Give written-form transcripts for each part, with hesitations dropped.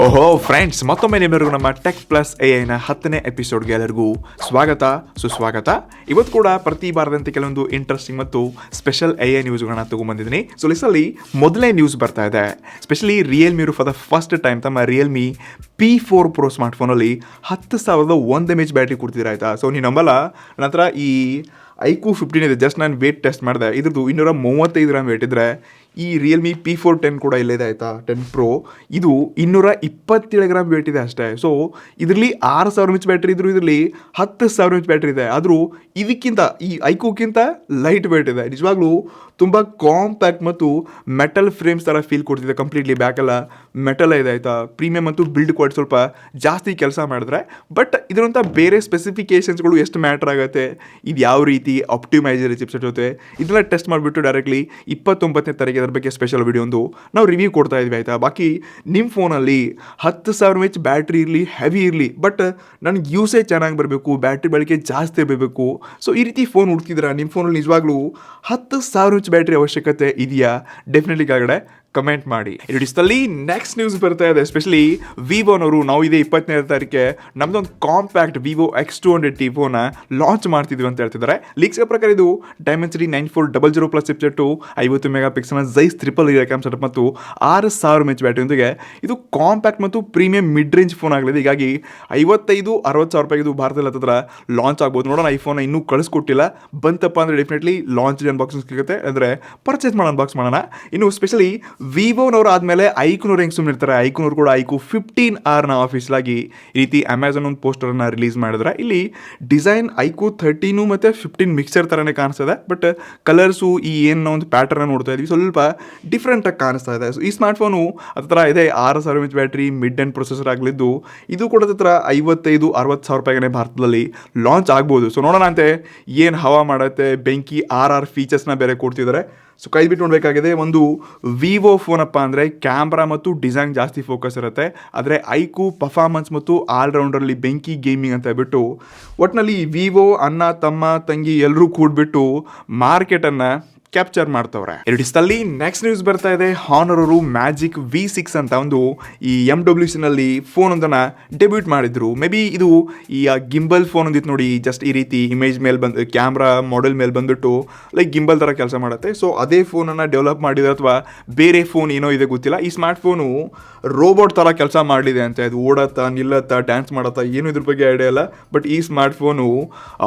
ಓಹೋ ಫ್ರೆಂಡ್ಸ್, ಮತ್ತೊಮ್ಮೆ ನಿಮ್ಮೆಲ್ಲರಿಗೂ ನಮ್ಮ ಟೆಕ್ ಪ್ಲಸ್ ಎಐನ 10ನೇ ಎಪಿಸೋಡ್ಗೆ ಎಲ್ಲರಿಗೂ ಸ್ವಾಗತ ಸುಸ್ವಾಗತ. ಇವತ್ತು ಕೂಡ ಪ್ರತಿ ಬಾರದಂತೆ ಕೆಲವೊಂದು ಇಂಟ್ರೆಸ್ಟಿಂಗ್ ಮತ್ತು ಸ್ಪೆಷಲ್ ಎಐ ನ್ಯೂಸ್ಗಳನ್ನ ತಗೊಂಡ್ಬಂದಿದ್ದೀನಿ. ಸೊ ಲಿಸ್ಟಲ್ಲಿ ಮೊದಲನೇ ನ್ಯೂಸ್ ಬರ್ತಾ ಇದೆ. ಸ್ಪೆಷಲಿ ರಿಯಲ್ಮಿರು ಫಾರ್ ದ ಫಸ್ಟ್ ಟೈಮ್ ತಮ್ಮ ರಿಯಲ್ಮಿ P4 Pro ಸ್ಮಾರ್ಟ್ಫೋನಲ್ಲಿ 10,001 mAh ಬ್ಯಾಟ್ರಿ ಕೊಡ್ತಿದ್ರು. ಆಯಿತಾ? ಸೊ ನೀವು ನಂಬಲ್ಲ, ನನ್ನ ಹತ್ರ ಈ iQOO 15 ಇದೆ. ಜಸ್ಟ್ ನಾನು ವೇಟ್ ಟೆಸ್ಟ್ ಮಾಡಿದೆ. ಇದ್ರದ್ದು 235 ಗ್ರಾಮ್ ವೇಟ್ ಇದ್ದರೆ ಈ ರಿಯಲ್ಮಿ P4 10 ಕೂಡ ಇಲ್ಲಿದೆ. ಆಯಿತಾ? 10 Pro ಇದು 227 ಗ್ರಾಮ್ ವೇಟ್ ಇದೆ ಅಷ್ಟೇ. ಸೊ ಇದರಲ್ಲಿ 6,000 mAh ಬ್ಯಾಟ್ರಿ ಇದ್ರು, ಇದರಲ್ಲಿ 10,000 mAh ಬ್ಯಾಟ್ರಿ ಇದೆ. ಆದರೂ ಇದಕ್ಕಿಂತ ಈ iQOOಕ್ಕಿಂತ ಲೈಟ್ ವೇಟ್ ಇದೆ. ನಿಜವಾಗ್ಲೂ ತುಂಬ ಕಾಂಪ್ಯಾಕ್ಟ್ ಮತ್ತು ಮೆಟಲ್ ಫ್ರೇಮ್ಸ್ ಥರ ಫೀಲ್ ಕೊಡ್ತಿದೆ. ಕಂಪ್ಲೀಟ್ಲಿ ಬ್ಯಾಕೆಲ್ಲ ಮೆಟಲ್ ಇದೆ. ಆಯಿತಾ? ಪ್ರೀಮಿಯಮ್ ಮತ್ತು ಬಿಲ್ಡ್ ಕ್ವಾಲಿಟಿ ಸ್ವಲ್ಪ ಜಾಸ್ತಿ ಕೆಲಸ ಮಾಡಿದ್ರೆ, ಬಟ್ ಇದರಂಥ ಬೇರೆ ಸ್ಪೆಸಿಫಿಕೇಷನ್ಸ್ಗಳು ಎಷ್ಟು ಮ್ಯಾಟ್ರ್ ಆಗುತ್ತೆ, ಇದು ಯಾವ ರೀತಿ ಆಪ್ಟಿಮೈಸರ್ ಚಿಪ್ಸೆಟ್ ಜೊತೆ ಇದೆಲ್ಲ ಟೆಸ್ಟ್ ಮಾಡಿಬಿಟ್ಟು ಡೈರೆಕ್ಟ್ಲಿ 29ನೇ ತಾರೀಕು ಅದ್ರ ಬಗ್ಗೆ ಸ್ಪೆಷಲ್ ವಿಡಿಯೋ ಒಂದು ನಾವು ರಿವ್ಯೂ ಕೊಡ್ತಾ ಇದ್ವಿ. ಆಯಿತಾ? ಬಾಕಿ ನಿಮ್ಮ ಫೋನಲ್ಲಿ 10,000 mAh ಬ್ಯಾಟ್ರಿ ಇರಲಿ, ಹೆವಿ ಇರಲಿ, ಬಟ್ ನನಗೆ ಯೂಸೇಜ್ ಚೆನ್ನಾಗಿ ಬರಬೇಕು, ಬ್ಯಾಟ್ರಿ ಬಳಕೆ ಜಾಸ್ತಿ ಇರಬೇಕು. ಸೊ ಈ ರೀತಿ ಫೋನ್ ಹುಡ್ತಿದ್ರೆ ನಿಮ್ಮ ಫೋನಲ್ಲಿ ನಿಜವಾಗ್ಲೂ 10,000 mAh ಬ್ಯಾಟ್ರಿ ಅವಶ್ಯಕತೆ ಇದೆಯಾ? ಡೆಫಿನೆಟ್ಲಿ ಕೆಳಗಡೆ ಕಮೆಂಟ್ ಮಾಡಿ. ಇಷ್ಟಲ್ಲಿ ನೆಕ್ಸ್ಟ್ ನ್ಯೂಸ್ ಬರ್ತಾ ಇದೆ. ಎಸ್ಪೆಷಲಿ ವಿವೋನವರು ನಾವು ಇದೇ 20ನೇ ತಾರೀಕಿಗೆ ನಮ್ದೊಂದು ಕಾಂಪ್ಯಾಕ್ಟ್ ವಿವೋ X200T ಫೋನ ಲಾಂಚ್ ಮಾಡ್ತಿದ್ವಿ ಅಂತ ಹೇಳ್ತಿದ್ದಾರೆ. ಲೀಕ್ಸ್ ಪ್ರಕಾರ ಇದು Dimensity 9400 ಪ್ಲಸ್ ಚಿಪ್ಸೆಟ್ಟು, 50 ಮೆಗಾ ಪಿಕ್ಸೆಲ್ನ Zeiss ಟ್ರಿಪಲ್ ಕ್ಯಾಮ್ ಸೆಟಪ್ ಮತ್ತು 6,000 mAh ಬ್ಯಾಟ್ರಿಯೊಂದಿಗೆ ಇದು ಕಾಂಪ್ಯಾಕ್ಟ್ ಮತ್ತು ಪ್ರೀಮಿಯಂ ಮಿಡ್ ರೇಂಜ್ ಫೋನ್ ಆಗಲಿದೆ. ಹೀಗಾಗಿ 55-60 ಸಾವಿರ ರೂಪಾಯಿಗೆ ಇದು ಭಾರತದಲ್ಲಿ ಹತ್ತಿರ ಲಾಂಚ್ ಆಗ್ಬೋದು. ನೋಡೋಣ, ಐಫೋನ್ ಇನ್ನೂ ಕಳಿಸ್ಕೊಟ್ಟಿಲ್ಲ. ಬಂತಪ್ಪ ಅಂದರೆ ಡೆಫಿನೆಟ್ಲಿ ಲಾಂಚ್ ಅನ್ಬಾಕ್ಸಿಂಗ್ ಸಿಗುತ್ತೆ, ಅಂದರೆ ಪರ್ಚೇಸ್ ಮಾಡೋ ಅನ್ಬಾಕ್ಸ್ ಮಾಡೋಣ. ಇನ್ನು ಸ್ಪೆಷಲಿ ವಿವೋನವರು ಆದಮೇಲೆ ಐಕ್ಯೂನವ್ರು ಹೆಂಗೆ ಸುಮ್ಮನೆ ಇರ್ತಾರೆ. ಐಕ್ಯೂನವ್ರು ಕೂಡ iQOO 15R ಆಫೀಸ್ಲಾಗಿ ಈ ರೀತಿ ಅಮೆಝಾನ್ ಒಂದು ಪೋಸ್ಟರನ್ನು ರಿಲೀಸ್ ಮಾಡಿದ್ರೆ, ಇಲ್ಲಿ ಡಿಸೈನ್ iQOO 13 ಮತ್ತು 15 ಮಿಕ್ಸರ್ ಥರನೇ ಕಾಣಿಸ್ತದೆ. ಬಟ್ ಕಲರ್ಸು ಈ ಏನೋ ಒಂದು ಪ್ಯಾಟರ್ನ ನೋಡ್ತಾ ಇದ್ವಿ, ಸ್ವಲ್ಪ ಡಿಫ್ರೆಂಟಾಗಿ ಕಾಣಿಸ್ತಾ ಇದೆ. ಸೊ ಈ ಸ್ಮಾರ್ಟ್ಫೋನು ಹತ್ರ ಇದೆ 6,000 mAh battery, mid end processor ಆಗಲಿದ್ದು, ಇದು ಕೂಡ ಹತ್ರ 55-60 ಸಾವಿರ ರೂಪಾಯಿಗೆ ಭಾರತದಲ್ಲಿ ಲಾಂಚ್ ಆಗ್ಬೋದು. ಸೊ ನೋಡೋಣ ಅಂತೆ ಏನು ಹವಾ ಮಾಡುತ್ತೆ. ಬೆಂಕಿ RR ಫೀಚರ್ಸ್ನ ಬೇರೆ ಕೊಡ್ತಿದ್ದಾರೆ. ಸೊ ಕೈ ಬಿಟ್ಟು ನೋಡಬೇಕಾಗಿದೆ. ಒಂದು ವಿವೋ ಫೋನಪ್ಪ ಅಂದರೆ ಕ್ಯಾಮ್ರಾ ಮತ್ತು ಡಿಸೈನ್ ಜಾಸ್ತಿ ಫೋಕಸ್ ಇರುತ್ತೆ, ಆದರೆ iQOO ಪರ್ಫಾರ್ಮೆನ್ಸ್ ಮತ್ತು ಆಲ್ರೌಂಡರ್ಲಿ ಬೆಂಕಿ ಗೇಮಿಂಗ್ ಅಂತ ಹೇಳ್ಬಿಟ್ಟು ಒಟ್ಟಿನಲ್ಲಿ ವಿವೋ ಅಣ್ಣ ತಮ್ಮ ತಂಗಿ ಎಲ್ಲರೂ ಕೂಡ್ಬಿಟ್ಟು ಮಾರ್ಕೆಟನ್ನು ಕ್ಯಾಪ್ಚರ್ ಮಾಡ್ತವ್ರೆ. ಎರಡಿಸ್ತಲ್ಲಿ ನೆಕ್ಸ್ಟ್ ನ್ಯೂಸ್ ಬರ್ತಾ ಇದೆ. ಹಾನರ್ ಅವರು ಮ್ಯಾಜಿಕ್ V6 ಅಂತ ಒಂದು ಈ MWCನಲ್ಲಿ ಫೋನ್ ಒಂದನ್ನು ಡೆಬ್ಯೂಟ್ ಮಾಡಿದ್ರು. ಮೇ ಬಿ ಇದು ಈ ಗಿಂಬಲ್ ಫೋನ್ ಒಂದಿತ್ತು ನೋಡಿ, ಜಸ್ಟ್ ಈ ರೀತಿ ಇಮೇಜ್ ಮೇಲೆ ಬಂದು ಕ್ಯಾಮ್ರಾ ಮಾಡೆಲ್ ಮೇಲೆ ಬಂದುಬಿಟ್ಟು ಲೈಕ್ ಗಿಂಬಲ್ ಥರ ಕೆಲಸ ಮಾಡುತ್ತೆ. ಸೊ ಅದೇ ಫೋನನ್ನು ಡೆವಲಪ್ ಮಾಡಿದೆ ಅಥವಾ ಬೇರೆ ಫೋನ್ ಏನೋ ಇದೆ ಗೊತ್ತಿಲ್ಲ. ಈ ಸ್ಮಾರ್ಟ್ ಫೋನು ರೋಬೋಟ್ ಥರ ಕೆಲಸ ಮಾಡಲಿದೆ ಅಂತ. ಇದು ಓಡತ್ತಾ, ನಿಲ್ಲತ್ತಾ, ಡ್ಯಾನ್ಸ್ ಮಾಡತ್ತಾ, ಏನು ಇದ್ರ ಬಗ್ಗೆ ಐಡಿಯಾ ಇಲ್ಲ. ಬಟ್ ಈ smart phone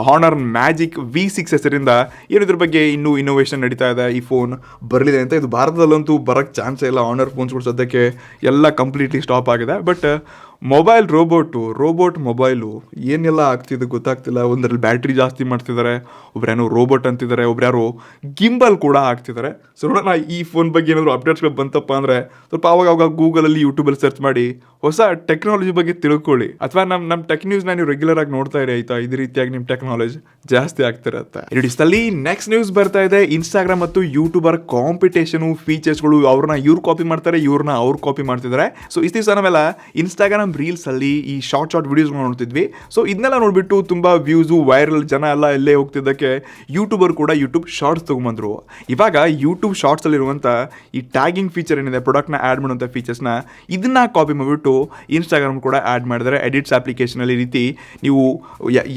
honour magic V6 ಹೆಸರಿಂದ ಏನು ಇದ್ರ ಬಗ್ಗೆ ಇನ್ನೂ ಇನ್ನೋವೇಷನ್ ನಡೀತಾ ಇದೆ. ಈ ಫೋನ್ ಬರಲಿದೆ ಅಂತ. ಇದು ಭಾರತದಲ್ಲಂತೂ ಬರೋಕ್ಕೆ ಚಾನ್ಸೇ ಇಲ್ಲ. ಹಾನರ್ ಫೋನ್ಸ್ಗಳು ಸದ್ಯಕ್ಕೆ ಎಲ್ಲ ಕಂಪ್ಲೀಟ್ಲಿ ಸ್ಟಾಪ್ ಆಗಿದೆ. ಬಟ್ ಮೊಬೈಲ್ ರೋಬೋಟ್ ಮೊಬೈಲು ಏನೆಲ್ಲ ಆಗ್ತಿದೆ ಗೊತ್ತಾಗ್ತಿಲ್ಲ. ಒಂದರಲ್ಲಿ ಬ್ಯಾಟ್ರಿ ಜಾಸ್ತಿ ಮಾಡ್ತಿದ್ದಾರೆ, ಒಬ್ರೇನೋ ರೋಬೋಟ್ ಅಂತಿದ್ದಾರೆ, ಒಬ್ರ್ಯಾರೋ ಗಿಂಬಲ್ ಕೂಡ ಆಗ್ತಿದ್ದಾರೆ. ಸೊ ನೋಡೋಣ, ಈ ಫೋನ್ ಬಗ್ಗೆ ಏನಾದರೂ ಅಪ್ಡೇಟ್ಸ್ಗಳು ಬಂತಪ್ಪ ಅಂದರೆ ಸ್ವಲ್ಪ ಆವಾಗ ಗೂಗಲಲ್ಲಿ ಯೂಟ್ಯೂಬಲ್ಲಿ ಸರ್ಚ್ ಮಾಡಿ ಹೊಸ ಟೆಕ್ನಾಲಜಿ ಬಗ್ಗೆ ತಿಳ್ಕೊಳ್ಳಿ. ಅಥವಾ ನಮ್ಮ ಟೆಕ್ ನ್ಯೂಸ್ನ ನೀವು ರೆಗ್ಯುಲರ್ ಆಗಿ ನೋಡ್ತಾ ಇರಿ. ಆಯಿತಾ? ಇದೇ ರೀತಿಯಾಗಿ ನಿಮ್ಮ ಟೆಕ್ನಾಲಜಿ ಜಾಸ್ತಿ ಆಗ್ತಿರುತ್ತೆ. ಇಷ್ಟಲ್ಲಿ ನೆಕ್ಸ್ಟ್ ನ್ಯೂಸ್ ಬರ್ತಾ ಇದೆ. ಇನ್ಸ್ಟಾಗ್ರಾಮ್ ಮತ್ತು ಯೂಟ್ಯೂಬರ್ ಕಾಂಪಿಟೇಷನು, ಫೀಚರ್ಸ್ಗಳು ಅವ್ರನ್ನ ಇವ್ರು ಕಾಪಿ ಮಾಡ್ತಾರೆ, ಇವ್ರನ್ನ ಅವ್ರು ಕಾಪಿ ಮಾಡ್ತಿದ್ದಾರೆ. ಸೊ ಇಷ್ಟು ದಿವಸ ನಾವೆಲ್ಲ ಇನ್ಸ್ಟಾಗ್ರಾಮ್ ರೀಲ್ಸ್ ಅಲ್ಲಿ ಈ ಶಾರ್ಟ್ ವಿಡಿಯೋಸ್ಗಳು ನೋಡ್ತಿದ್ವಿ. ಸೊ ಇದನ್ನೆಲ್ಲ ನೋಡ್ಬಿಟ್ಟು ತುಂಬ ವ್ಯೂಸು, ವೈರಲ್, ಜನ ಎಲ್ಲ ಎಲ್ಲೇ ಹೋಗ್ತಿದ್ದಕ್ಕೆ ಯೂಟ್ಯೂಬರ್ ಕೂಡ ಯೂಟ್ಯೂಬ್ ಶಾರ್ಟ್ಸ್ ತೊಗೊಂಬಂದ್ರು. ಇವಾಗ ಯೂಟ್ಯೂಬ್ ಶಾರ್ಟ್ಸಲ್ಲಿರುವಂಥ ಈ ಟ್ಯಾಗಿಂಗ್ ಫೀಚರ್ ಏನಿದೆ, ಪ್ರಾಡಕ್ಟ್ನ ಆ್ಯಡ್ ಮಾಡುವಂಥ ಫೀಚರ್ಸ್ನ ಇದನ್ನ ಕಾಪಿ ಮಾಡಿಬಿಟ್ಟು ಇನ್ಸ್ಟಾಗ್ರಾಮ್ ಕೂಡ ಆ್ಯಡ್ ಮಾಡಿದ್ದಾರೆ. ಎಡಿಟ್ಸ್ ಅಪ್ಲಿಕೇಶನಲ್ಲಿ ಈ ರೀತಿ ನೀವು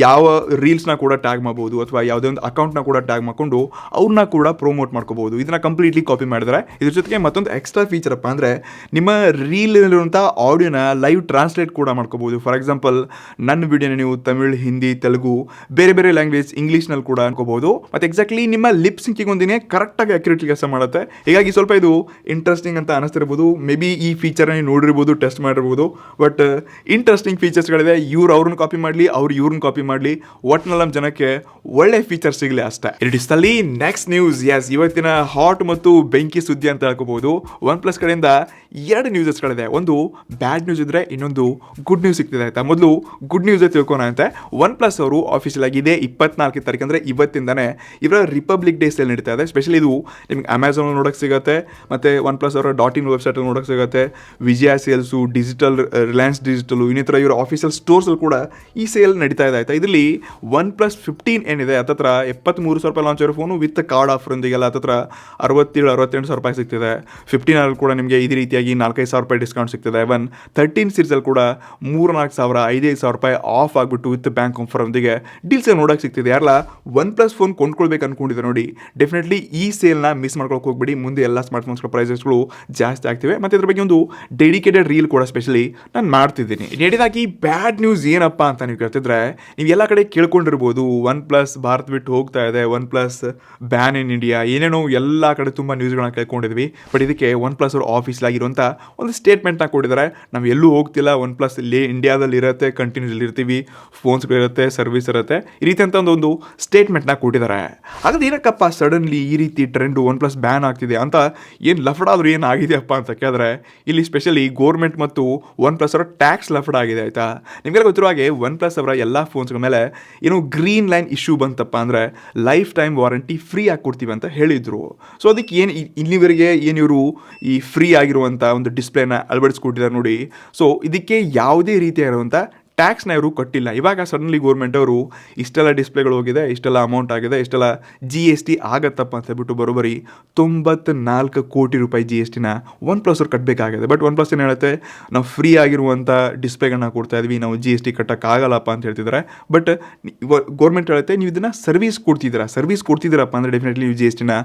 ಯಾವ ರೀಲ್ಸ್ನ ಕೂಡ ಟ್ಯಾಗ್ ಮಾಡ್ಬೋದು, ಅಥವಾ ಯಾವುದೇ ಒಂದು ಅಕೌಂಟ್ನ ಕೂಡ ಟ್ಯಾಗ್ ಮಾಡಿಕೊಂಡು ಅವ್ರನ್ನ ಕೂಡ ಪ್ರಮೋಟ್ ಮಾಡ್ಕೋಬಹುದು. ಇದನ್ನ ಕಂಪ್ಲೀಟ್ಲಿ ಕಾಪಿ ಮಾಡಿದ್ದಾರೆ. ಇದ್ರ ಜೊತೆಗೆ ಮತ್ತೊಂದು ಎಕ್ಸ್ಟ್ರಾ ಫೀಚರ್ ಅಪ್ಪ ಅಂದರೆ ನಿಮ್ಮ ರೀಲ್ನಲ್ಲಿರುವಂಥ ಆಡಿಯೋನ ಲೈವ್ ಟ್ರಾನ್ಸ್ಲೇಟ್ ಕೂಡ ಮಾಡ್ಕೋಬಹುದು. ಫಾರ್ ಎಕ್ಸಾಂಪಲ್, ನನ್ನ ವಿಡಿಯೋನ ನೀವು ತಮಿಳ್, ಹಿಂದಿ, ತೆಲುಗು, ಬೇರೆ ಬೇರೆ ಲ್ಯಾಂಗ್ವೇಜ್, ಇಂಗ್ಲೀಷ್ನಲ್ಲಿ ಕೂಡ ಅನ್ಕೋಬಹುದು. ಮತ್ತು ಎಕ್ಸಾಕ್ಟ್ಲಿ ನಿಮ್ಮ ಲಿಪ್ ಸಿಂಕಿಂಗ್ ಒಂದಿನೇ ಕರೆಕ್ಟಾಗಿ ಅಕ್ಯುರೇಟ್ಲಿ ಕೆಲಸ ಮಾಡುತ್ತೆ. ಹೀಗಾಗಿ ಸ್ವಲ್ಪ ಇದು ಇಂಟ್ರೆಸ್ಟಿಂಗ್ ಅಂತ ಅನಿಸ್ತಿರ್ಬೋದು. ಮೇ ಬಿ ಈ ಫೀಚರ್ನ ನೀವು ನೋಡಿರ್ಬೋದು, ಟೆಸ್ಟ್ ಮಾಡಿರ್ಬೋದು. ಬಟ್ ಇಂಟ್ರೆಸ್ಟಿಂಗ್ ಫೀಚರ್ಸ್ಗಳಿದೆ. ಅವ್ರನ್ನ ಕಾಪಿ ಮಾಡಲಿ, ಇವ್ರನ್ನ ಕಾಪಿ ಮಾಡಲಿ, ಒಟ್ಟಿನಲ್ಲಿ ನಮ್ಮ ಜನಕ್ಕೆ ಒಳ್ಳೆ ಫೀಚರ್ ಸಿಗಲಿ ಅಷ್ಟೇ. ಇಷ್ಟಲ್ಲಿ ನೆಕ್ಸ್ಟ್ ನ್ಯೂಸ್, ಇವತ್ತಿನ ಹಾಟ್ ಮತ್ತು ಬೆಂಕಿ ಸುದ್ದಿ ಅಂತ ಹೇಳ್ಕೋಬಹುದು. OnePlus ಕಡೆಯಿಂದ 2 ನ್ಯೂಸಸ್ಗಳಿದೆ. ಒಂದು ಬ್ಯಾಡ್ ನ್ಯೂಸ್ ಇದ್ರೆ ಇನ್ನೊಂದು ಗುಡ್ ನ್ಯೂಸ್ ಸಿಗ್ತಿದೆ. ಆಯ್ತಾ? ಮೊದಲು ಗುಡ್ ನ್ಯೂಸ್ ತಿಳ್ಕೋಣ ಅಂತೆ. OnePlus ಅವರು ಆಫೀಷಿಯಲ್ ಆಗಿ ಇದೇ 24ನೇ ತಾರೀಕು ಅಂದರೆ ಇವತ್ತಿಂದಾನೆ ಇವರ ರಿಪಬ್ಲಿಕ್ ಡೇ ಸೇಲ್ ನಡೀತಾ ಇದೆ. ಸ್ಪೆಷಲಿ ಇದು ನಿಮ್ಗೆ ಅಮೆಝಾನ್ ನೋಡೋಕ್ಕೆ ಸಿಗುತ್ತೆ, ಮತ್ತು OnePlus ಅವರ .in ವೆಬ್ಸೈಟಲ್ಲಿ ನೋಡೋಕ್ಕೆ ಸಿಗುತ್ತೆ. ವಿಜಯ sales, digital digital, Reliance digital, ಇನ್ನಿತರ ಇವರ ಆಫೀಷಿಯಲ್ ಸ್ಟೋರ್ಸಲ್ಲಿ ಕೂಡ ಈ ಸೇಲ್ ನಡೀತಾ ಇದೆ ಆಯಿತಾ. ಇದರಲ್ಲಿ OnePlus 15 ಏನಿದೆ ಹತ್ತತ್ರ 73,000 ಲಾಂಚ್ ಆಗಿರೋ ಫೋನು ವಿತ್ ಕಾರ್ಡ್ ಆಫರೊಂದಿಗೆಲ್ಲ ಹತ್ತತ್ರ 67,000-68,000 ಸಿಗ್ತಿದೆ. 15 ಕೂಡ ನಿಮಗೆ ಇದೇ ರೀತಿಯಾಗಿ 4,500 ಡಿಸ್ಕೌಂಟ್ ಸಿಗ್ತಿದೆ. 13 ಸೀರೀಸಲ್ಲಿ ಕೂಡ 3,000-4,000, 5,000 ಆಫ್ ಆಗಿಬಿಟ್ಟು ವಿತ್ ಬ್ಯಾಂಕ್ ಆಫರೊಂದಿಗೆ ಡೀಲ್ಸ್ ನೋಡೋಕೆ ಸಿಗ್ತಿದೆ. ಯಾರಲ್ಲ OnePlus ಫೋನ್ ಕೊಂಡ್ಕೊಳ್ಬೇಕು ಅನ್ಕೊಂಡಿದೆ ನೋಡಿ, ಡೆಫಿನೆಟ್ಲಿ ಈ ಸೇಲ್ನ ಮಿಸ್ ಮಾಡ್ಕೊಳಕ್ಕೆ ಹೋಗ್ಬೇಡಿ. ಮುಂದೆ ಎಲ್ಲ ಸ್ಮಾರ್ಟ್ಫೋನ್ಸ್ಗಳ ಪ್ರೈಸಸ್ಗಳು ಜಾಸ್ತಿ ಆಗ್ತಿವೆ. ಮತ್ತು ಇದ್ರ ಬಗ್ಗೆ ಒಂದು ಡೆಡಿಕೇಟೆಡ್ ರೀಲ್ ಕೂಡ ಸ್ಪೆಷಲಿ ನಾನು ಮಾಡ್ತಿದ್ದೀನಿ. ನಡೆದಾಗಿ ಬ್ಯಾಡ್ ನ್ಯೂಸ್ ಏನಪ್ಪ ಅಂತ ನೀವು ಕೇಳ್ತಿದ್ರೆ, ನೀವು ಎಲ್ಲ ಕಡೆ ಕೇಳ್ಕೊಂಡಿರ್ಬೋದು OnePlus ಭಾರತ ಬಿಟ್ಟು ಹೋಗ್ತಾ ಇದೆ, OnePlus ಬ್ಯಾನ್ ಇನ್ ಇಂಡಿಯಾ, ಏನೇನೋ ಎಲ್ಲ ಕಡೆ ತುಂಬ ನ್ಯೂಸ್ಗಳನ್ನ ಕೇಳ್ಕೊಂಡಿದ್ವಿ. ಬಟ್ ಇದಕ್ಕೆ OnePlus ಅವರು ಆಫೀಸ್ಲಾಗಿರುವಂಥ ಒಂದು ಸ್ಟೇಟ್ಮೆಂಟ್ನ ಕೊಟ್ಟಿದ್ದಾರೆ. ನಾವು ಎಲ್ಲೂ ಹೋಗ್ತಿಲ್ಲ, OnePlus ಇಲ್ಲಿ ಇಂಡಿಯಾದಲ್ಲಿ ಇರುತ್ತೆ, ಕಂಟಿನ್ಯೂಸ್ ಇರ್ತೀವಿ, ಫೋನ್ಸ್ಗಳಿರುತ್ತೆ, ಸರ್ವಿಸ್ ಇರುತ್ತೆ, ಈ ರೀತಿ ಅಂತ ಒಂದು ಸ್ಟೇಟ್ಮೆಂಟ್ನ ಕೊಟ್ಟಿದ್ದಾರೆ. ಹಾಗಾದ್ರೆ ಏನಕ್ಕಪ್ಪ ಸಡನ್ಲಿ ಈ ರೀತಿ ಟ್ರೆಂಡು OnePlus ಬ್ಯಾನ್ ಆಗ್ತಿದೆ ಅಂತ ಏನು ಲಫಡಾದರೂ ಏನು ಆಗಿದೆಯಪ್ಪ ಅಂತ ಕೇಳಿದ್ರೆ, ಇಲ್ಲಿ ಸ್ಪೆಷಲಿ ಗೋರ್ಮೆಂಟ್ ಮತ್ತು OnePlus ಅವರ ಟ್ಯಾಕ್ಸ್ ಲಫಡ ಆಗಿದೆ ಆಯಿತಾ. ನಿಮಗೆಲ್ಲ ಗೊತ್ತಿರೋ ಹಾಗೆ OnePlus ಅವರ ಎಲ್ಲ ಫೋನ್ಸ್ಗಳ ಮೇಲೆ ಏನೋ ಗ್ರೀನ್ ಲೈನ್ ಇಶ್ಯೂ ಬಂತಪ್ಪ ಅಂದರೆ ಲೈಫ್ ಟೈಮ್ ವಾರಂಟಿ ಫ್ರೀ ಆಗಿ ಕೊಡ್ತೀವಿ ಅಂತ ಹೇಳಿದರು. ಸೊ ಅದಕ್ಕೆ ಏನು ಇಲ್ಲಿವರೆಗೆ ಏನು ಇವರು ಈ ಫ್ರೀ ಆಗಿರುವಂಥ ಒಂದು ಡಿಸ್ಪ್ಲೇನ ಅಳವಡಿಸ್ಕೊಟ್ಟಿದ್ದಾರೆ ನೋಡಿ. ಸೊ ಇದಕ್ಕೆ ಯಾವುದೇ ರೀತಿಯಾಗಿರುವಂಥ ಟ್ಯಾಕ್ಸ್ನ ಇವರು ಕೊಟ್ಟಿಲ್ಲ. ಇವಾಗ ಸಡನ್ಲಿ ಗೋರ್ಮೆಂಟ್ ಅವರು ಇಷ್ಟೆಲ್ಲ ಡಿಸ್ಪ್ಲೇಗಳು ಹೋಗಿದೆ, ಇಷ್ಟೆಲ್ಲ ಅಮೌಂಟ್ ಆಗಿದೆ, ಇಷ್ಟೆಲ್ಲ GST ಆಗತ್ತಪ್ಪ ಅಂತ ಹೇಳ್ಬಿಟ್ಟು ಬರೋಬರಿ 94 ಕೋಟಿ ರೂಪಾಯಿ GSTನ OnePlus ಅವ್ರು ಕಟ್ಟಬೇಕಾಗಿದೆ. ಬಟ್ OnePlus ಏನು ಹೇಳುತ್ತೆ, ನಾವು ಫ್ರೀ ಆಗಿರುವಂಥ ಡಿಸ್ಪ್ಲೇಗಳನ್ನ ಕೊಡ್ತಾ ಇದ್ವಿ, ನಾವು GST ಕಟ್ಟೋಕ್ಕಾಗಲ್ಲಪ್ಪ ಅಂತ ಹೇಳ್ತಿದ್ದಾರೆ. ಬಟ್ ಗೋರ್ಮೆಂಟ್ ಹೇಳುತ್ತೆ, ನೀವು ಇದನ್ನು ಸರ್ವಿಸ್ ಕೊಡ್ತಿದ್ದೀರಪ್ಪ ಅಂದರೆ ಡೆಫಿನೆಟ್ಲಿ ನೀವು GSTನ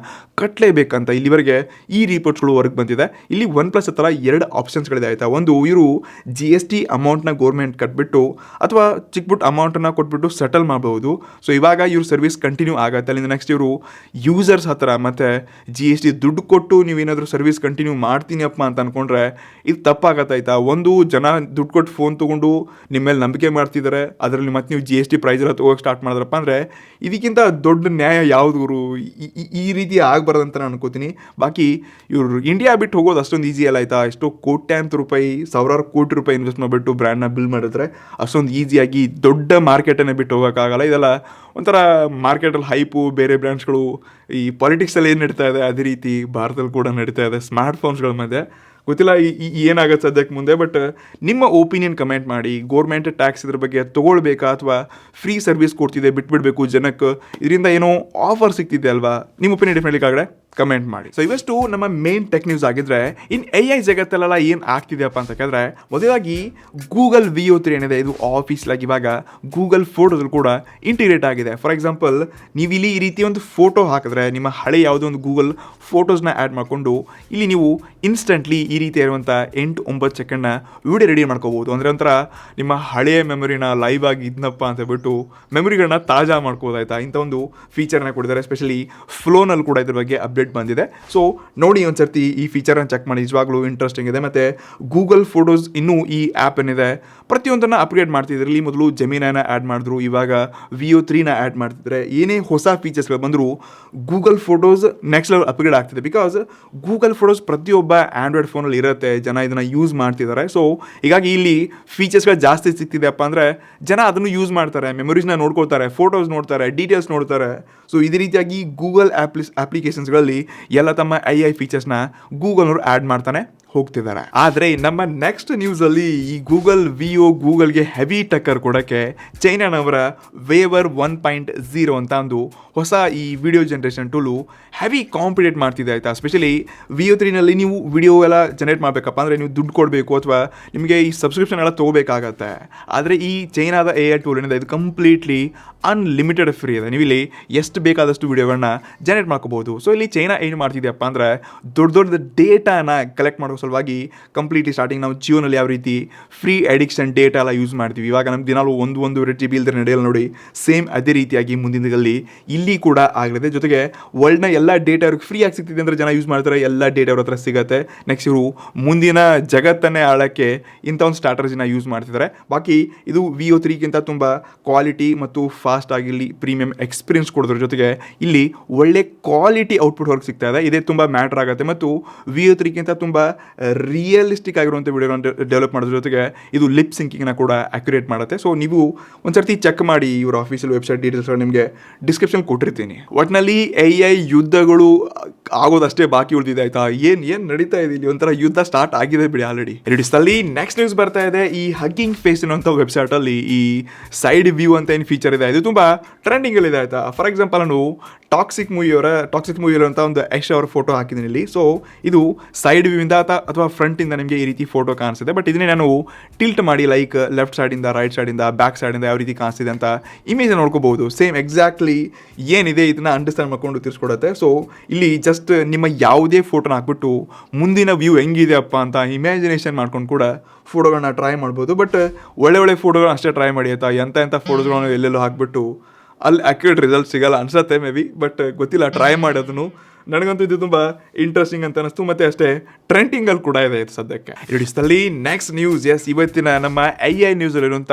ಕಟ್ಟಲೇಬೇಕಂತ. ಇಲ್ಲಿವರೆಗೆ ಈ ರಿಪೋರ್ಟ್ಸ್ಗಳು ಹೊರಗೆ ಬಂದಿದೆ. ಇಲ್ಲಿ OnePlus ಹತ್ರ 2 ಆಪ್ಷನ್ಸ್ಗಳಿದೆ ಆಯಿತಾ. ಒಂದು, ಇವರು GST ಅಮೌಂಟ್ನ ಗೋರ್ಮೆಂಟ್ ಕಟ್ಬಿಟ್ಟು ಅಥವಾ ಚಿಕ್ಕಬಿಟ್ಟು ಅಮೌಂಟನ್ನು ಕೊಟ್ಬಿಟ್ಟು ಸೆಟಲ್ ಮಾಡಬಹುದು. ಸೊ ಇವಾಗ ಇವ್ರ ಸರ್ವಿಸ್ ಕಂಟಿನ್ಯೂ ಆಗುತ್ತೆ. ಅಲ್ಲಿಂದ ನೆಕ್ಸ್ಟ್ ಇವರು ಯೂಸರ್ಸ್ ಹತ್ರ ಮತ್ತು GST ದುಡ್ಡು ಕೊಟ್ಟು ನೀವೇನಾದರೂ ಸರ್ವಿಸ್ ಕಂಟಿನ್ಯೂ ಮಾಡ್ತೀನಿ ಅಪ್ಪ ಅಂತ ಅಂದ್ಕೊಂಡ್ರೆ ಇದು ತಪ್ಪಾಗತ್ತಾಯ್ತಾ. ಒಂದು, ಜನ ದುಡ್ಡು ಕೊಟ್ಟು ಫೋನ್ ತೊಗೊಂಡು ನಿಮ್ಮ ಮೇಲೆ ನಂಬಿಕೆ ಮಾಡ್ತಿದ್ದಾರೆ, ಅದರಲ್ಲಿ ಮತ್ತೆ ನೀವು GST ಪ್ರೈಸ್ ಎಲ್ಲ ತೊಗೋಕ್ಕೆ ಸ್ಟಾರ್ಟ್ ಮಾಡಿದ್ರಪ್ಪ ಅಂದರೆ ಇದಕ್ಕಿಂತ ದೊಡ್ಡ ನ್ಯಾಯ ಯಾವ್ದು ಈ ರೀತಿ ಆಗಬಾರ್ದಂತ ನಾನು ಅನ್ಕೋತೀನಿ. ಬಾಕಿ ಇವರು ಇಂಡಿಯಾ ಬಿಟ್ಟು ಹೋಗೋದು ಅಷ್ಟೊಂದು ಈಸಿ ಅಲ್ಲ ಆಯಿತಾ. ಎಷ್ಟೋ ಕೋಟ್ಯಾಂತರ ರೂಪಾಯಿ, ಸಾವಿರಾರು ಕೋಟಿ ರೂಪಾಯಿ ಇನ್ವೆಸ್ಟ್ ಮಾಡಿಬಿಟ್ಟು ಬ್ರ್ಯಾಂಡ್ನ ಬಿಲ್ಡ್ ಮಾಡಿದ್ರೆ ಅಷ್ಟೊಂದು ಈಸಿಯಾಗಿ ದೊಡ್ಡ ಮಾರ್ಕೆಟನ್ನೇ ಬಿಟ್ಟು ಹೋಗೋಕ್ಕಾಗಲ್ಲ. ಇದೆಲ್ಲ ಒಂಥರ ಮಾರ್ಕೆಟಲ್ಲಿ ಹೈಪು, ಬೇರೆ ಬ್ರ್ಯಾಂಡ್ಸ್ಗಳು, ಈ ಪಾಲಿಟಿಕ್ಸಲ್ಲಿ ಏನು ನಡೀತಾ ಇದೆ ಅದೇ ರೀತಿ ಭಾರತದಲ್ಲಿ ಕೂಡ ನಡೀತಾ ಇದೆ ಸ್ಮಾರ್ಟ್ಫೋನ್ಸ್ಗಳ ಮಧ್ಯೆ. ಗೊತ್ತಿಲ್ಲ ಏನಾಗುತ್ತೆ ಸದ್ಯಕ್ಕೆ ಮುಂದೆ. ಬಟ್ ನಿಮ್ಮ ಒಪಿನಿಯನ್ ಕಮೆಂಟ್ ಮಾಡಿ. ಗೋರ್ಮೆಂಟ್ ಟ್ಯಾಕ್ಸ್ ಇದ್ರ ಬಗ್ಗೆ ತೊಗೊಳ್ಬೇಕಾ ಅಥವಾ ಫ್ರೀ ಸರ್ವಿಸ್ ಕೊಡ್ತಿದೆ ಬಿಟ್ಬಿಡ್ಬೇಕು ಜನಕ್ಕೆ, ಇದರಿಂದ ಏನೋ ಆಫರ್ ಸಿಗ್ತಿದೆ ಅಲ್ವಾ? ನಿಮ್ಮ ಒಪಿನಿಯನ್ ಡೆಫಿನೆಟ್ಲಿ ಆಗಡೆ ಕಮೆಂಟ್ ಮಾಡಿ. ಸೊ ಇವಷ್ಟು ನಮ್ಮ ಮೇನ್ ಟೆಕ್ ನ್ಯೂಸ್ ಆಗಿದ್ರೆ, ಇನ್ನು AI ಜಗತ್ತಲ್ಲೆಲ್ಲ ಏನು ಆಗ್ತಿದೆಯಪ್ಪ ಅಂತ ಕೇಳಿದ್ರೆ, ಮೊದಲಾಗಿ Google VO3 ಏನಿದೆ ಇದು ಆಫೀಸ್ಲಾಗಿ ಇವಾಗ ಗೂಗಲ್ ಫೋಟೋದಲ್ಲಿ ಕೂಡ ಇಂಟಿಗ್ರೇಟ್ ಆಗಿದೆ. ಫಾರ್ ಎಕ್ಸಾಂಪಲ್, ನೀವು ಇಲ್ಲಿ ಈ ರೀತಿ ಒಂದು ಫೋಟೋ ಹಾಕಿದ್ರೆ ನಿಮ್ಮ ಹಳೆ ಯಾವುದೋ ಒಂದು ಗೂಗಲ್ ಫೋಟೋಸ್ನ ಆ್ಯಡ್ ಮಾಡಿಕೊಂಡು ಇಲ್ಲಿ ನೀವು ಇನ್ಸ್ಟೆಂಟ್ಲಿ ಈ ರೀತಿ ಇರುವಂಥ 8-9 ಸೆಕೆಂಡ್ನ ವಿಡಿಯೋ ರೆಡಿ ಮಾಡ್ಕೋಬೋದು. ಅಂದರೆ ಒಂಥರ ನಿಮ್ಮ ಹಳೆಯ ಮೆಮೊರಿನ ಲೈವ್ ಆಗಿ ಇದ್ನಪ್ಪ ಅಂತ ಹೇಳ್ಬಿಟ್ಟು ಮೆಮೊರಿಗಳನ್ನ ತಾಜಾ ಮಾಡ್ಕೋದಾಯ್ತಾ. ಇಂಥ ಒಂದು ಫೀಚರ್ನ ಕೊಟ್ಟಿದ್ದಾರೆ. ಎಸ್ಪೆಷಲಿ ಫ್ಲೋನಲ್ಲಿ ಕೂಡ ಇದ್ರ ಬಗ್ಗೆ ಅಪ್ಡೇಟ್ ಬಂದಿದೆ. ಸೊ ನೋಡಿ ಒಂದ್ಸರ್ತಿ ಈ ಫೀಚರ್ನ ಚೆಕ್ ಮಾಡಿ, ನಿಜವಾಗ್ಲೂ ಇಂಟ್ರೆಸ್ಟಿಂಗ್ ಇದೆ. ಮತ್ತು ಗೂಗಲ್ ಫೋಟೋಸ್ ಇನ್ನೂ ಈ ಆ್ಯಪ್ ಏನಿದೆ ಪ್ರತಿಯೊಂದನ್ನು ಅಪ್ಗ್ರೇಡ್ ಮಾಡ್ತಿದ್ದಾರೆ. ಇಲ್ಲಿ ಮೊದಲು ಜೆಮಿನಾನ ಆ್ಯಡ್ ಮಾಡಿದ್ರು, ಇವಾಗ VO3ನ ಆ್ಯಡ್ ಮಾಡ್ತಿದ್ದಾರೆ. ಏನೇ ಹೊಸ ಫೀಚರ್ಸ್ಗಳು ಬಂದರೂ Google photos next level upgrade ಆಗ್ತಿದೆ. ಬಿಕಾಸ್ ಗೂಗಲ್ ಫೋಟೋಸ್ ಪ್ರತಿಯೊಬ್ಬ ಆ್ಯಂಡ್ರಾಯ್ಡ್ ಫೋನಲ್ಲಿ ಇರುತ್ತೆ, ಜನ ಇದನ್ನು ಯೂಸ್ ಮಾಡ್ತಿದ್ದಾರೆ. ಸೊ ಹೀಗಾಗಿ ಇಲ್ಲಿ ಫೀಚರ್ಸ್ಗಳು ಜಾಸ್ತಿ ಸಿಗ್ತಿದೆಯಪ್ಪ ಅಂದರೆ ಜನ ಅದನ್ನು ಯೂಸ್ ಮಾಡ್ತಾರೆ, ಮೆಮೊರೀಸ್ನ ನೋಡ್ಕೊಳ್ತಾರೆ, ಫೋಟೋಸ್ ನೋಡ್ತಾರೆ, ಡೀಟೇಲ್ಸ್ ನೋಡ್ತಾರೆ. ಸೊ ಇದೇ ರೀತಿಯಾಗಿ ಗೂಗಲ್ ಅಪ್ಲಿಕೇಶನ್ಸ್ಗಳಲ್ಲಿ ಎಲ್ಲ ತಮ್ಮ AI ಫೀಚರ್ಸ್ನ ಗೂಗಲ್ನವರು ಆ್ಯಡ್ ಮಾಡ್ತಾನೆ ಹೋಗ್ತಿದ್ದಾರೆ. ಆದರೆ ನಮ್ಮ ನೆಕ್ಸ್ಟ್ ನ್ಯೂಸಲ್ಲಿ ಈ ಗೂಗಲ್ಗೆ ಹೆವಿ ಟಕ್ಕರ್ ಕೊಡೋಕ್ಕೆ ಚೈನಾನವರ ವೇವರ್ 1.0 ಅಂತ ಒಂದು ಹೊಸ ಈ video generation tool heavy compete ಮಾಡ್ತಿದೆ ಆಯಿತಾ. ಸ್ಪೆಷಲಿ VO3ನಲ್ಲಿ ನೀವು ವಿಡಿಯೋ ಎಲ್ಲ ಜನರೇಟ್ ಮಾಡಬೇಕಪ್ಪ ಅಂದರೆ ನೀವು ದುಡ್ಡು ಕೊಡಬೇಕು ಅಥವಾ ನಿಮಗೆ ಈ ಸಬ್ಸ್ಕ್ರಿಪ್ಷನ್ ಎಲ್ಲ ತೊಗೋಬೇಕಾಗತ್ತೆ. ಆದರೆ ಈ ಚೈನಾದ AI ಟೂಲ್ ಏನಿದೆ ಇದು ಕಂಪ್ಲೀಟ್ಲಿ ಅನ್ಲಿಮಿಟೆಡ್ ಫ್ರೀ ಇದೆ. ನೀವು ಇಲ್ಲಿ ಎಷ್ಟು ಬೇಕಾದಷ್ಟು ವಿಡಿಯೋಗಳನ್ನ ಜನರೇಟ್ ಮಾಡ್ಕೋಬೋದು. ಸೊ ಇಲ್ಲಿ ಚೈನಾ ಏನು ಮಾಡ್ತಿದೆಯಪ್ಪ ಅಂದರೆ ದೊಡ್ಡ ಡೇಟಾನ ಕಲೆಕ್ಟ್ ಮಾಡೋ ಸಲುವಾಗಿ ಕಂಪ್ಲೀಟ್ಲಿ ಸ್ಟಾರ್ಟಿಂಗ್ ನಾವು ಜಿಯೋನಲ್ಲಿ ಯಾವ ರೀತಿ ಫ್ರೀ ಎಡಿಕ್ಷನ್ ಡೇಟಾ ಎಲ್ಲ ಯೂಸ್ ಮಾಡ್ತೀವಿ, ಇವಾಗ ನಮ್ಗೆ ದಿನಾಲು 1-1.5 GB ಇಲ್ಲದೆ ನಡೆಯಲ್ಲ ನೋಡಿ. ಸೇಮ್ ಅದೇ ರೀತಿಯಾಗಿ ಮುಂದಿನ ದಿನದಲ್ಲಿ ಇಲ್ಲಿ ಕೂಡ ಆಗಲಿದೆ. ಜೊತೆಗೆ ವರ್ಲ್ಡ್ನ ಎಲ್ಲ ಡೇಟಾ ಅವ್ರಿಗೆ ಫ್ರೀ ಆಗಿ ಸಿಗ್ತಿದೆ ಅಂದರೆ ಜನ ಯೂಸ್ ಮಾಡ್ತಾರೆ, ಎಲ್ಲ ಡೇಟಾ ಅವ್ರ ಹತ್ರ ಸಿಗುತ್ತೆ. ನೆಕ್ಸ್ಟ್ ಇವರು ಮುಂದಿನ ಜಗತ್ತನ್ನೇ ಆಳಕ್ಕೆ ಇಂಥ ಒಂದು ಸ್ಟ್ರಾಟಜಿನ ಯೂಸ್ ಮಾಡ್ತಿದ್ದಾರೆ. ಬಾಕಿ ಇದು VO3ಗಿಂತ ತುಂಬ ಕ್ವಾಲಿಟಿ ಮತ್ತು ಫಾಸ್ಟ್ ಆಗಿ ಇಲ್ಲಿ ಪ್ರೀಮಿಯಂ ಎಕ್ಸ್ಪೀರಿಯನ್ಸ್ ಕೊಡೋದ್ರ ಜೊತೆಗೆ ಇಲ್ಲಿ ಒಳ್ಳೆ ಕ್ವಾಲಿಟಿ ಔಟ್ಪುಟ್ ಹೊರಗೆ ಸಿಗ್ತಾ ಇದೆ. ಇದೇ ತುಂಬ ಮ್ಯಾಟ್ರ್ ಆಗುತ್ತೆ. ಮತ್ತು VO3ಗಿಂತ ತುಂಬ ರಿಯಲಿಸ್ಟಿಕ್ ಆಗಿರುವಂಥ ವಿಡಿಯೋಗಳನ್ನ ಡೆವಲಪ್ ಮಾಡೋದ್ರ ಜೊತೆಗೆ ಇದು ಲಿಪ್ ಸಿಂಕಿಂಗ್ನ ಕೂಡ ಅಕ್ಯುರೇಟ್ ಮಾಡುತ್ತೆ. ಸೊ ನೀವು ಒಂದ್ಸರ್ತಿ ಚೆಕ್ ಮಾಡಿ, ಇವ್ರ ಆಫೀಷಿಯಲ್ ವೆಬ್ಸೈಟ್ ಡೀಟೇಲ್ಸ್ಗಳು ನಿಮಗೆ ಡಿಸ್ಕ್ರಿಪ್ಷನ್ ಕೊಟ್ಟಿರ್ತೀನಿ. ಒಟ್ಟಿನಲ್ಲಿ AI ಯುದ್ಧಗಳು ಆಗೋದಷ್ಟೇ ಬಾಕಿ ಉಳಿದಿದೆ ಆಯ್ತಾ. ಏನು ನಡೀತಾ ಇದೆ ಇಲ್ಲಿ, ಒಂಥರ ಯುದ್ಧ ಸ್ಟಾರ್ಟ್ ಆಗಿದೆ ಬಿಡಿ ಆಲ್ರೆಡಿ. ಎರಡಿಸ್ತಲ್ಲಿ ನೆಕ್ಸ್ಟ್ ನ್ಯೂಸ್ ಬರ್ತಾ ಇದೆ. ಈ ಹಗ್ಗಿಂಗ್ ಫೇಸ್ ಅನ್ನುವಂಥ ವೆಬ್ಸೈಟಲ್ಲಿ ಈ ಸೈಡ್ ವ್ಯೂ ಅಂತ ಏನು ಫೀಚರ್ ಇದೆ, ಇದು ತುಂಬ ಟ್ರೆಂಡಿಂಗಲ್ಲಿದೆ ಆಯ್ತಾ. ಫಾರ್ ಎಕ್ಸಾಂಪಲ್ ನಾನು ಟಾಕ್ಸಿಕ್ ಮೂವಿಯವರ ಅಂತ ಒಂದು ಅವರ ಫೋಟೋ ಹಾಕಿದ್ದೀನಿ ಇಲ್ಲಿ. ಸೊ ಇದು ಸೈಡ್ ವ್ಯೂ ಇಂದ ಅಥವಾ ಫ್ರಂಟಿಂದ ನಿಮಗೆ ಈ ರೀತಿ ಫೋಟೋ ಕಾಣಿಸುತ್ತೆ. ಬಟ್ ಇದನ್ನೇ ನಾನು ಟಿಲ್ಟ್ ಮಾಡಿ ಲೈಕ್ ಲೆಫ್ಟ್ ಸೈಡಿಂದ, ರೈಟ್ ಸೈಡಿಂದ, ಬ್ಯಾಕ್ ಸೈಡಿಂದ ಯಾವ ರೀತಿ ಕಾಣಿಸ್ತಿದೆ ಅಂತ ಇಮೇಜ್ ನೋಡ್ಕೋಬಹುದು. ಸೇಮ್ ಎಕ್ಸಾಕ್ಟ್ಲಿ ಏನಿದೆ ಇದನ್ನ ಅಂಡರ್ಸ್ಟ್ಯಾಂಡ್ ಮಾಡ್ಕೊಂಡು ತಿಳಿಸ್ಕೊಡುತ್ತೆ. ಸೊ ಇಲ್ಲಿ ಜಸ್ಟ್ ನಿಮ್ಮ ಯಾವುದೇ ಫೋಟೋನ ಹಾಕ್ಬಿಟ್ಟು ಮುಂದಿನ ವ್ಯೂ ಹೆಂಗಿದೆಯಪ್ಪ ಅಂತ ಇಮ್ಯಾಜಿನೇಷನ್ ಮಾಡ್ಕೊಂಡು ಕೂಡ ಫೋಟೋಗಳನ್ನ ಟ್ರೈ ಮಾಡ್ಬೋದು. ಬಟ್ ಒಳ್ಳೆ ಫೋಟೋಗಳನ್ನ ಅಷ್ಟೇ ಟ್ರೈ ಮಾಡಿ ಆಯ್ತಾ. ಎಂಥ ಫೋಟೋಸ್ಗಳನ್ನು ಎಲ್ಲೆಲ್ಲೋ ಹಾಕ್ಬಿಟ್ಟು ಅಲ್ಲಿ ಅಕ್ಯುರೇಟ್ ರಿಸಲ್ಟ್ ಸಿಗಲ್ಲ ಅನ್ಸುತ್ತೆ ಮೇ ಬಿ, ಬಟ್ ಗೊತ್ತಿಲ್ಲ, ಟ್ರೈ ಮಾಡೋದನ್ನು. ನನಗಂತೂ ಇದು ತುಂಬ ಇಂಟ್ರೆಸ್ಟಿಂಗ್ ಅಂತ ಅನಿಸ್ತು, ಮತ್ತು ಅಷ್ಟೇ ಟ್ರೆಂಡಿಂಗಲ್ಲಿ ಕೂಡ ಇದೆ ಇದು ಸದ್ಯಕ್ಕೆ. ಇಡಿಸ್ತಲ್ಲಿ ನೆಕ್ಸ್ಟ್ ನ್ಯೂಸ್, ಇವತ್ತಿನ ನಮ್ಮ AI ನ್ಯೂಸಲ್ಲಿರುವಂಥ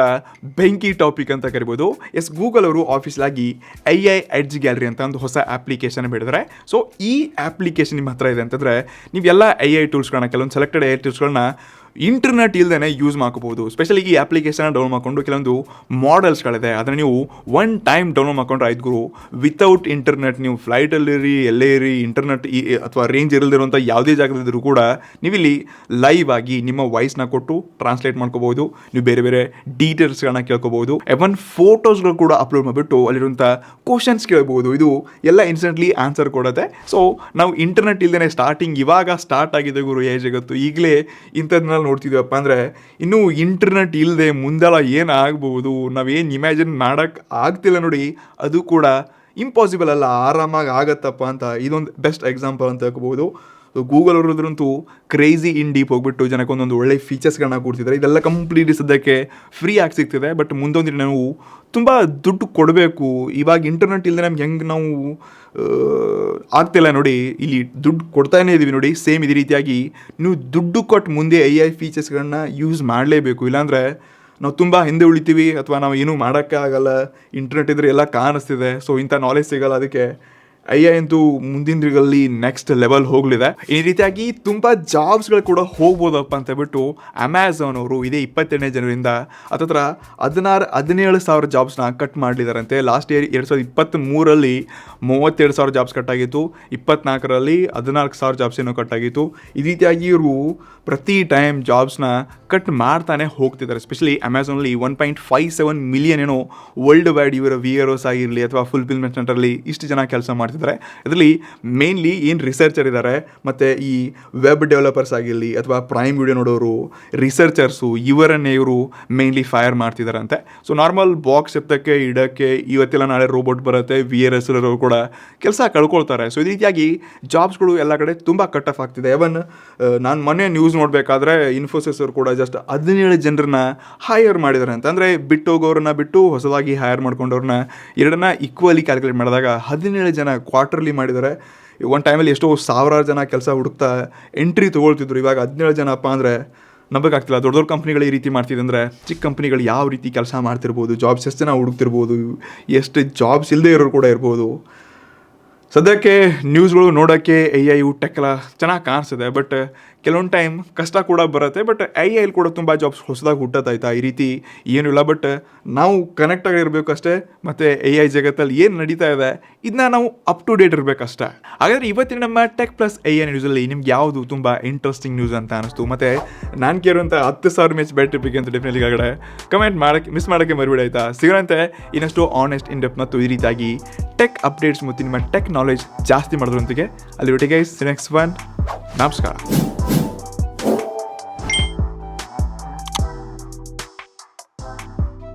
ಬೆಂಕಿ ಟಾಪಿಕ್ ಅಂತ ಕರಿಬೋದು. ಗೂಗಲ್ ಅವರು ಆಫೀಸಲಾಗಿ AI ಎಡ್ಜ್ ಗ್ಯಾಲರಿ ಅಂತ ಒಂದು ಹೊಸ ಅಪ್ಲಿಕೇಶನ್ ಬಿಡಿದ್ರೆ. ಸೊ ಈ ಅಪ್ಲಿಕೇಶನ್ ನಿಮ್ಮ ಹತ್ರ ಇದೆ ಅಂತಂದರೆ ನೀವೆಲ್ಲ AI ಟೂಲ್ಸ್ಗಳನ್ನ, ಕೆಲವೊಂದು ಸೆಲೆಕ್ಟೆಡ್ AI ಟೂಲ್ಸ್ಗಳನ್ನ ಇಂಟರ್ನೆಟ್ ಇಲ್ದೇ ಯೂಸ್ ಮಾಡ್ಕೋಬೋದು. ಸ್ಪೆಷಲಿ ಈ ಅಪ್ಲಿಕೇಶನ್ ಡೌನ್ಲೋಡ್ ಮಾಡಿಕೊಂಡು ಕೆಲವೊಂದು ಮಾಡೆಲ್ಸ್ಗಳಿದೆ, ಅದನ್ನು ನೀವು ಒನ್ ಟೈಮ್ ಡೌನ್ಲೋಡ್ ಮಾಡ್ಕೊಂಡ್ರೆ ಆಯ್ತು ಗುರು. ವಿತೌಟ್ ಇಂಟರ್ನೆಟ್ ನೀವು ಫ್ಲೈಟಲ್ಲಿರಿ, ಎಲ್ಲೇ ಇರಿ, ಇಂಟರ್ನೆಟ್ ಅಥವಾ ರೇಂಜ್ ಇರಲ್ದಿರುವಂಥ ಯಾವುದೇ ಜಾಗದಿದ್ದರೂ ಕೂಡ ನೀವಿಲ್ಲಿ ಲೈವ್ ಆಗಿ ನಿಮ್ಮ ವಾಯ್ಸ್ನ ಕೊಟ್ಟು ಟ್ರಾನ್ಸ್ಲೇಟ್ ಮಾಡ್ಕೋಬೋದು. ನೀವು ಬೇರೆ ಡೀಟೇಲ್ಸ್ಗಳನ್ನ ಕೇಳ್ಕೋಬೋದು. ಎವನ್ ಫೋಟೋಸ್ಗಳು ಕೂಡ ಅಪ್ಲೋಡ್ ಮಾಡಿಬಿಟ್ಟು ಅಲ್ಲಿರುವಂಥ ಕ್ವಶನ್ಸ್ ಕೇಳ್ಬೋದು. ಇದು ಎಲ್ಲ ಇನ್ಸ್ಟೆಂಟ್ಲಿ ಆನ್ಸರ್ ಕೊಡುತ್ತೆ. ಸೊ ನಾವು ಇಂಟರ್ನೆಟ್ ಇಲ್ಲದೇ ಇವಾಗ ಸ್ಟಾರ್ಟ್ ಆಗಿದೆ ಗುರು AI ಜಗತ್ತು. ಈಗಲೇ ಇಂಥದ್ದನ್ನ ನೋಡ್ತಿದ್ದೀವಪ್ಪ ಅಂದರೆ ಇನ್ನೂ ಇಂಟರ್ನೆಟ್ ಇಲ್ಲದೆ ಮುಂದೆಲ್ಲ ಏನಾಗ್ಬೋದು, ನಾವೇನು ಇಮ್ಯಾಜಿನ್ ಮಾಡೋಕ್ಕೆ ಆಗ್ತಿಲ್ಲ ನೋಡಿ, ಅದು ಕೂಡ ಇಂಪಾಸಿಬಲ್ ಅಲ್ಲ, ಆರಾಮಾಗಿ ಆಗತ್ತಪ್ಪ ಅಂತ ಇದೊಂದು ಬೆಸ್ಟ್ ಎಕ್ಸಾಂಪಲ್ ಅಂತ ಹೇಳ್ಕೋಬೋದು. ಗೂಗಲ್ ಅವರದ್ರಂತೂ ಕ್ರೇಜಿ ಇನ್ ಡೀಪ್ ಹೋಗ್ಬಿಟ್ಟು ಜನಕ್ಕೆ ಒಂದೊಂದು ಒಳ್ಳೆ ಫೀಚರ್ಸ್ಗಳನ್ನ ಕೊಡ್ತಿದ್ದಾರೆ. ಇದೆಲ್ಲ ಕಂಪ್ಲೀಟ್ಲಿ ಸದ್ಯಕ್ಕೆ ಫ್ರೀ ಆಗಿ ಸಿಗ್ತಿದೆ. ಬಟ್ ಮುಂದೊಂದಿನ ನಾವು ತುಂಬ ದುಡ್ಡು ಕೊಡಬೇಕು. ಇವಾಗ ಇಂಟರ್ನೆಟ್ ಇಲ್ಲದೆ ನಮ್ಗೆ ಹೆಂಗೆ ನಾವು ಆಗ್ತಿಲ್ಲ ನೋಡಿ, ಇಲ್ಲಿ ದುಡ್ಡು ಕೊಡ್ತಾನೇ ಇದ್ದೀವಿ ನೋಡಿ. ಸೇಮ್ ಇದೇ ರೀತಿಯಾಗಿ ನೀವು ದುಡ್ಡು ಕೊಟ್ಟು ಮುಂದೆ AI ಫೀಚರ್ಸ್ಗಳನ್ನ ಯೂಸ್ ಮಾಡಲೇಬೇಕು. ಇಲ್ಲಾಂದರೆ ನಾವು ತುಂಬ ಹಿಂದೆ ಉಳಿತೀವಿ, ಅಥವಾ ನಾವು ಏನೂ ಮಾಡೋಕ್ಕೆ ಆಗಲ್ಲ. ಇಂಟರ್ನೆಟ್ ಇದ್ದರೆ ಎಲ್ಲ ಕಾಣಿಸ್ತಿದೆ, ಸೊ ಇಂಥ ನಾಲೆಜ್ ಸಿಗಲ್ಲ. ಅದಕ್ಕೆ AI ಅಂತೂ ಮುಂದಿನ ದಿನಗಳಲ್ಲಿ ನೆಕ್ಸ್ಟ್ ಲೆವೆಲ್ ಹೋಗಲಿದೆ. ಈ ರೀತಿಯಾಗಿ ತುಂಬ ಜಾಬ್ಸ್ಗಳು ಕೂಡ ಹೋಗ್ಬೋದಪ್ಪ ಅಂತ ಹೇಳ್ಬಿಟ್ಟು ಅಮೆಝಾನ್ ಅವರು ಇದೇ 22ನೇ ಜನವರಿಯಿಂದ ಹತ್ತತ್ರ 17,000 ಜಾಬ್ಸ್ನ ಕಟ್ ಮಾಡಲಿದ್ದಾರಂತೆ. ಲಾಸ್ಟ್ ಇಯರ್ 2023ರಲ್ಲಿ 32,000 ಜಾಬ್ಸ್ ಕಟ್ಟಾಗಿತ್ತು, 24ರಲ್ಲಿ 14,000 ಜಾಬ್ಸ್ ಏನೋ ಕಟ್ಟಾಗಿತ್ತು. ಈ ರೀತಿಯಾಗಿ ಇವರು ಪ್ರತಿ ಟೈಮ್ ಜಾಬ್ಸ್ನ ಕಟ್ ಮಾಡ್ತಾನೆ ಹೋಗ್ತಿದ್ದಾರೆ. ಸ್ಪೆಷಲಿ ಅಮೆಝಾನಲ್ಲಿ 1.57 ಮಿಲಿಯನ್ ಏನೋ ವರ್ಲ್ಡ್ ವೈಡ್ ಇವರ VROs ಆಗಿರಲಿ ಅಥವಾ ಫುಲ್ಫಿಲ್ಮೆಂಟ್ ಸೆಂಟರಲ್ಲಿ ಇಷ್ಟು ಜನ ಕೆಲಸ ಮಾಡ್ತಿದ್ದಾರೆ. ಇದರಲ್ಲಿ ಮೇನ್ಲಿ ಏನು ರಿಸರ್ಚರ್ ಇದ್ದಾರೆ, ಮತ್ತು ಈ ವೆಬ್ ಡೆವಲಪರ್ಸ್ ಆಗಿರಲಿ ಅಥವಾ ಪ್ರೈಮ್ ವಿಡಿಯೋ ನೋಡೋರು, ರಿಸರ್ಚರ್ಸು, ಇವರನ್ನೇ ಇವರು ಮೇನ್ಲಿ ಫೈರ್ ಮಾಡ್ತಿದ್ದಾರಂತೆ. ಸೊ ನಾರ್ಮಲ್ ಬಾಕ್ಸ್ ಎತ್ತಕ್ಕೆ ಇಡೋಕ್ಕೆ ಇವತ್ತೆಲ್ಲ ನಾಳೆ ರೋಬೋಟ್ ಬರುತ್ತೆ, VRS ಅವರು ಕೂಡ ಕೆಲಸ ಕಳ್ಕೊಳ್ತಾರೆ. ಸೊ ಈ ರೀತಿಯಾಗಿ ಜಾಬ್ಸ್ಗಳು ಎಲ್ಲ ಕಡೆ ತುಂಬ ಕಟ್ ಆಫ್ ಆಗ್ತಿದೆ. ಎವನ್ ನಾನು ಮೊನ್ನೆ ನ್ಯೂಸ್ ನೋಡಬೇಕಾದ್ರೆ ಇನ್ಫೋಸಿಸ್ ಅವರು ಕೂಡ ಜಸ್ಟ್ 17 ಜನರನ್ನ ಹೈಯರ್ ಮಾಡಿದ್ದಾರೆ ಅಂತ. ಅಂದರೆ ಬಿಟ್ಟೋಗೋರನ್ನ ಬಿಟ್ಟು ಹೊಸದಾಗಿ ಹೈಯರ್ ಮಾಡ್ಕೊಂಡವ್ರನ್ನ ಎರಡನ್ನ ಈಕ್ವಲಿ ಕ್ಯಾಲ್ಕುಲೇಟ್ ಮಾಡಿದಾಗ 17 ಜನ ಕ್ವಾರ್ಟರ್ಲಿ ಮಾಡಿದ್ದಾರೆ. ಒಂದು ಟೈಮಲ್ಲಿ ಎಷ್ಟೋ ಸಾವಿರಾರು ಜನ ಕೆಲಸ ಹುಡುಕ್ತಾ ಎಂಟ್ರಿ ತೊಗೊಳ್ತಿದ್ರು. ಇವಾಗ 17 ಜನಪ್ಪ ಅಂದರೆ ನಂಬಕ್ಕಾಗ್ತಿಲ್ಲ. ದೊಡ್ಡ ಕಂಪ್ನಿಗಳು ಈ ರೀತಿ ಮಾಡ್ತಿದೆ ಅಂದರೆ ಚಿಕ್ಕ ಕಂಪ್ನಿಗಳು ಯಾವ ರೀತಿ ಕೆಲಸ ಮಾಡ್ತಿರ್ಬೋದು, ಜಾಬ್ಸ್ ಎಷ್ಟು ಜನ ಹುಡುಕ್ತಿರ್ಬೋದು, ಎಷ್ಟು ಜಾಬ್ಸ್ ಇಲ್ಲದೆ ಇರೋರು ಕೂಡ ಇರ್ಬೋದು. ಸದ್ಯಕ್ಕೆ ನ್ಯೂಸ್ಗಳು ನೋಡೋಕ್ಕೆ AI ಟೆಕ್ ಎಲ್ಲ ಚೆನ್ನಾಗಿ ಕಾಣಿಸ್ತಿದೆ. ಬಟ್ ಕೆಲವೊಂದು ಟೈಮ್ ಕಷ್ಟ ಕೂಡ ಬರುತ್ತೆ. ಬಟ್ AI ಕೂಡ ತುಂಬ ಜಾಬ್ಸ್ ಹೊಸದಾಗಿ ಹುಟ್ಟತ್ತಾಯ್ತಾ, ಈ ರೀತಿ ಏನೂ ಇಲ್ಲ. ಬಟ್ ನಾವು ಕನೆಕ್ಟ್ ಆಗಿರಬೇಕು ಅಷ್ಟೇ. ಮತ್ತು AI ಜಗತ್ತಲ್ಲಿ ಏನು ನಡೀತಾ ಇದೆ ಇದನ್ನ ನಾವು ಅಪ್ ಟು ಡೇಟ್ ಇರಬೇಕಷ್ಟೇ. ಹಾಗಾದರೆ ಇವತ್ತಿನ ನಮ್ಮ ಟೆಕ್ ಪ್ಲಸ್ AI ನ್ಯೂಸಲ್ಲಿ ನಿಮ್ಗೆ ಯಾವುದು ತುಂಬ ಇಂಟ್ರೆಸ್ಟಿಂಗ್ ನ್ಯೂಸ್ ಅಂತ ಅನಿಸ್ತು, ಮತ್ತು ನಾನು ಕೇಳುವಂಥ 10,000 ಮ್ಯಾಚ್ ಬ್ಯಾಟ್ರಿ ಪಿಕ್ ಅಂತ ಡೆಫಿನೆಟ್ಲಿ ಕೆಳಗಡೆ ಕಮೆಂಟ್ ಮಿಸ್ ಮಾಡೋಕ್ಕೆ ಮರಿಬೇಡಿ ಆಯಿತಾ. ಸಿಗೋಂತೆ ಇನ್ನಷ್ಟು ಆನೆಸ್ಟ್ ಇನ್ ಡೆಪ್ತ್ ಮತ್ತು ಈ ರೀತಿಯಾಗಿ ಟೆಕ್ ಅಪ್ಡೇಟ್ಸ್ ಮತ್ತು ನಿಮ್ಮ ಟೆಕ್ ನಾಲೆಜ್ ಜಾಸ್ತಿ ಮಾಡೋದ್ರೊಂದಿಗೆ. ಅಲ್ಲಿ ಒಟ್ಟಿಗೆ ನೆಕ್ಸ್ಟ್ ಒನ್. ನಮಸ್ಕಾರ.